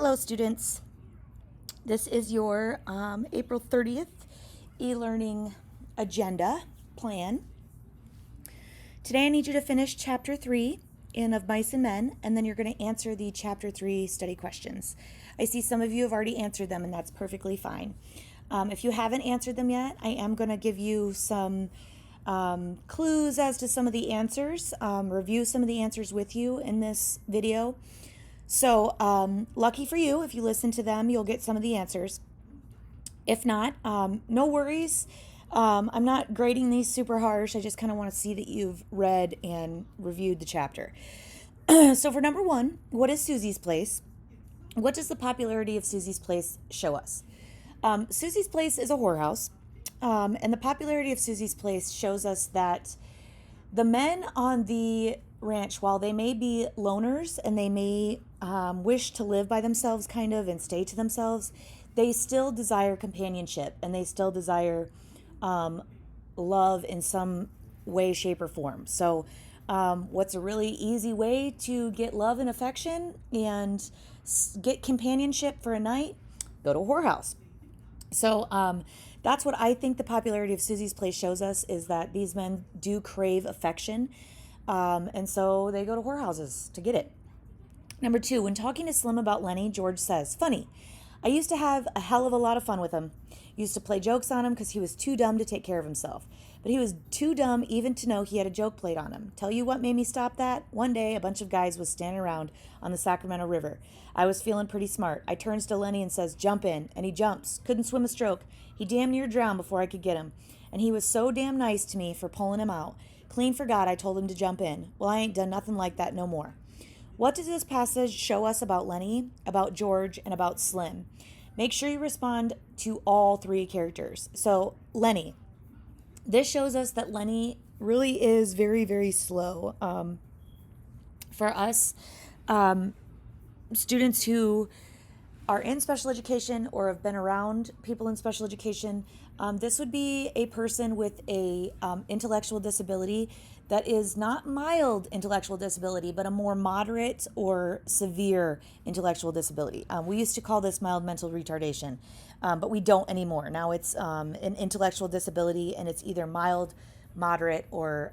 Hello, students. This is your April 30th e-learning agenda plan. Today I need you to finish Chapter 3 in Of Mice and Men, and then you're going to answer the Chapter 3 study questions. I see some of you have already answered them, and that's perfectly fine. If you haven't answered them yet, I am going to give you some clues as to some of the answers, review some of the answers with you in this video. So lucky for you, if you listen to them, you'll get some of the answers. If not, no worries. I'm not grading these super harsh. I just kind of want to see that you've read and reviewed the chapter. So for number 1, what is Susie's Place? What does the popularity of Susie's Place show us? Susie's Place is a whorehouse, and the popularity of Susie's Place shows us that the men on the ranch, while they may be loners and they may wish to live by themselves kind of and stay to themselves, they still desire companionship and they still desire love in some way, shape, or form. So what's a really easy way to get love and affection and get companionship for a night? Go to a whorehouse. So that's what I think the popularity of Susie's Place shows us, is that these men do crave affection. And so they go to whorehouses to get it. Number 2, when talking to Slim about Lenny, George says, "Funny, I used to have a hell of a lot of fun with him. Used to play jokes on him because he was too dumb to take care of himself. But he was too dumb even to know he had a joke played on him. Tell you what made me stop that? One day, a bunch of guys was standing around on the Sacramento River. I was feeling pretty smart. I turns to Lenny and says, 'Jump in,' and he jumps. Couldn't swim a stroke. He damn near drowned before I could get him. And he was so damn nice to me for pulling him out. Clean forgot I told him to jump in. Well, I ain't done nothing like that no more." What does this passage show us about Lenny, about George, and about Slim? Make sure you respond to all 3 characters. So, Lenny. This shows us that Lenny really is very, very slow. For us, students who are in special education or have been around people in special education, this would be a person with a intellectual disability that is not mild intellectual disability, but a more moderate or severe intellectual disability. We used to call this mild mental retardation, but we don't anymore. Now it's an intellectual disability, and it's either mild, moderate, or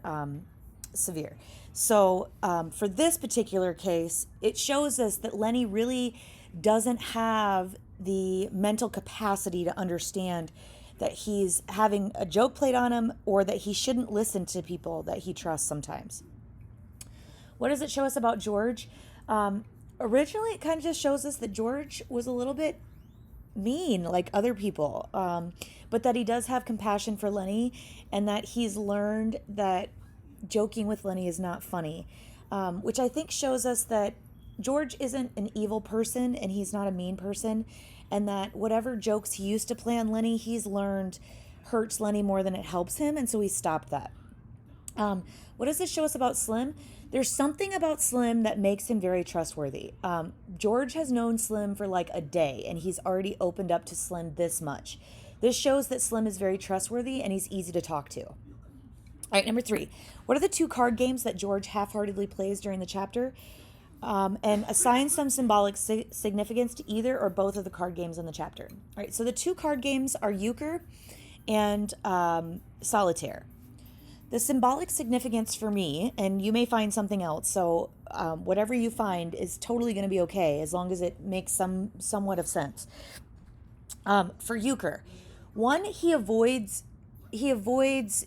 severe. So for this particular case, it shows us that Lenny really doesn't have the mental capacity to understand that he's having a joke played on him, or that he shouldn't listen to people that he trusts sometimes. What does it show us about George? Originally, it kind of just shows us that George was a little bit mean like other people, but that he does have compassion for Lenny, and that he's learned that joking with Lenny is not funny, which I think shows us that George isn't an evil person and he's not a mean person, and that whatever jokes he used to play on Lenny, he's learned hurts Lenny more than it helps him, and so he stopped that. What does this show us about Slim? There's something about Slim that makes him very trustworthy. George has known Slim for like a day, and he's already opened up to Slim this much. This shows that Slim is very trustworthy and he's easy to talk to. All right, number 3. What are the 2 card games that George half-heartedly plays during the chapter? And assign some symbolic significance to either or both of the card games in the chapter. All right, so the 2 card games are euchre and solitaire. The symbolic significance for me, and you may find something else, so whatever you find is totally going to be okay as long as it makes somewhat of sense. For euchre, 1, he avoids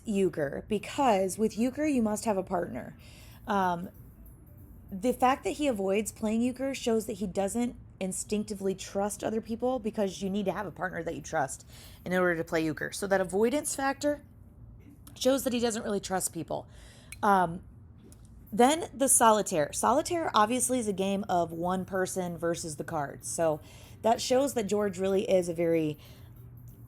euchre because with euchre you must have a partner. The fact that he avoids playing euchre shows that he doesn't instinctively trust other people, because you need to have a partner that you trust in order to play euchre. So that avoidance factor shows that he doesn't really trust people. Then the solitaire. Solitaire obviously is a game of one person versus the cards. So that shows that George really is a very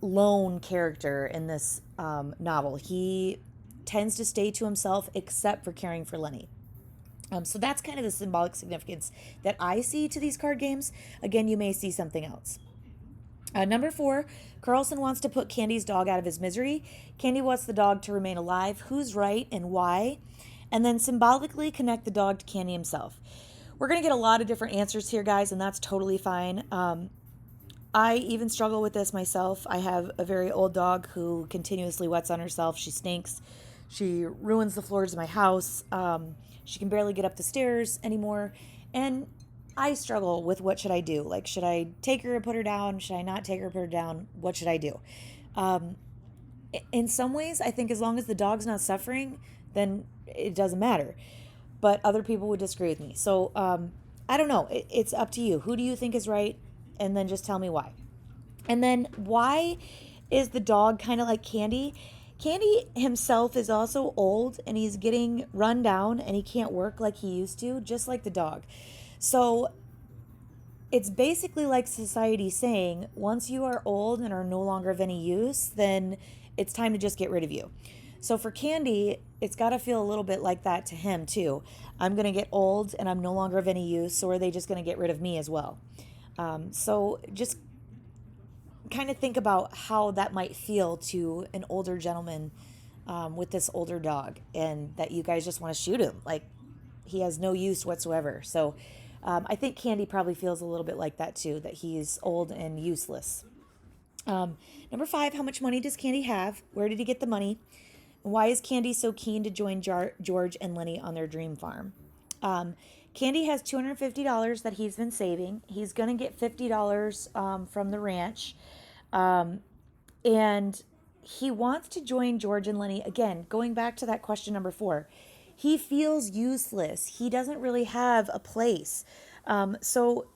lone character in this novel. He tends to stay to himself except for caring for Lenny. So that's kind of the symbolic significance that I see to these card games. Again, you may see something else. Number 4, Carlson wants to put Candy's dog out of his misery. Candy wants the dog to remain alive. Who's right and why? And then symbolically connect the dog to Candy himself. We're going to get a lot of different answers here, guys, and that's totally fine. I even struggle with this myself. I have a very old dog who continuously wets on herself. She stinks. She ruins the floors of my house. She can barely get up the stairs anymore. And I struggle with what should I do? Like, should I take her and put her down? Should I not take her and put her down? What should I do? In some ways, I think as long as the dog's not suffering, then it doesn't matter. But other people would disagree with me. So I don't know. It's up to you. Who do you think is right? And then just tell me why. And then why is the dog kind of like Candy? Candy himself is also old and he's getting run down and he can't work like he used to, just like the dog. So it's basically like society saying, once you are old and are no longer of any use, then it's time to just get rid of you. So for Candy, it's got to feel a little bit like that to him too. I'm going to get old and I'm no longer of any use, so are they just going to get rid of me as well? So just kind of think about how that might feel to an older gentleman with this older dog, and that you guys just want to shoot him. Like, he has no use whatsoever. So I think Candy probably feels a little bit like that too, that he's old and useless. Number 5, how much money does Candy have? Where did he get the money? And why is Candy so keen to join George and Lenny on their dream farm? Candy has $250 that he's been saving. He's going to get $50 from the ranch. And he wants to join George and Lenny. Again, going back to that question number 4. He feels useless. He doesn't really have a place. So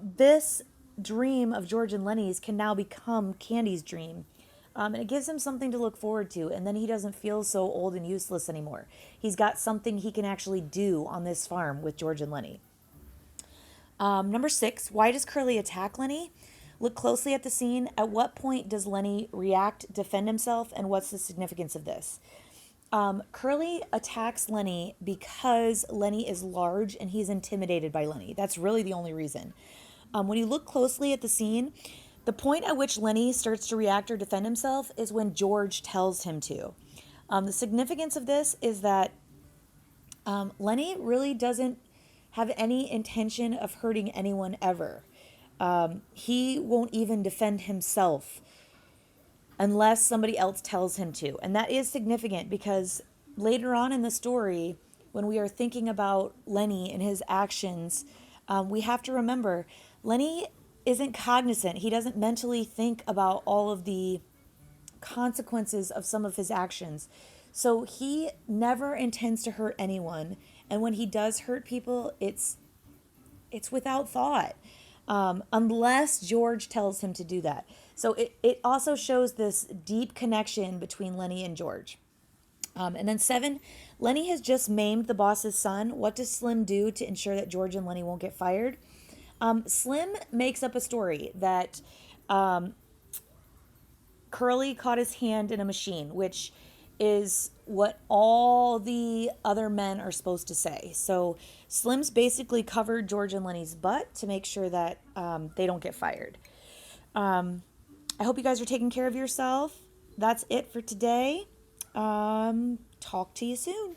this dream of George and Lenny's can now become Candy's dream. And it gives him something to look forward to. And then he doesn't feel so old and useless anymore. He's got something he can actually do on this farm with George and Lenny. Number 6, why does Curly attack Lenny? Look closely at the scene. At what point does Lenny react, defend himself, and what's the significance of this? Curly attacks Lenny because Lenny is large and he's intimidated by Lenny. That's really the only reason. When you look closely at the scene, the point at which Lenny starts to react or defend himself is when George tells him to. The significance of this is that Lenny really doesn't have any intention of hurting anyone ever. He won't even defend himself unless somebody else tells him to. And that is significant because later on in the story, when we are thinking about Lenny and his actions, we have to remember Lenny isn't cognizant. He doesn't mentally think about all of the consequences of some of his actions. So he never intends to hurt anyone. And when he does hurt people, it's without thought, unless George tells him to do that. So it also shows this deep connection between Lenny and George. And then 7, Lenny has just maimed the boss's son. What does Slim do to ensure that George and Lenny won't get fired? Slim makes up a story that Curly caught his hand in a machine, which is what all the other men are supposed to say. So Slim's basically covered George and Lenny's butt to make sure that they don't get fired. I hope you guys are taking care of yourself. That's it for today. Talk to you soon.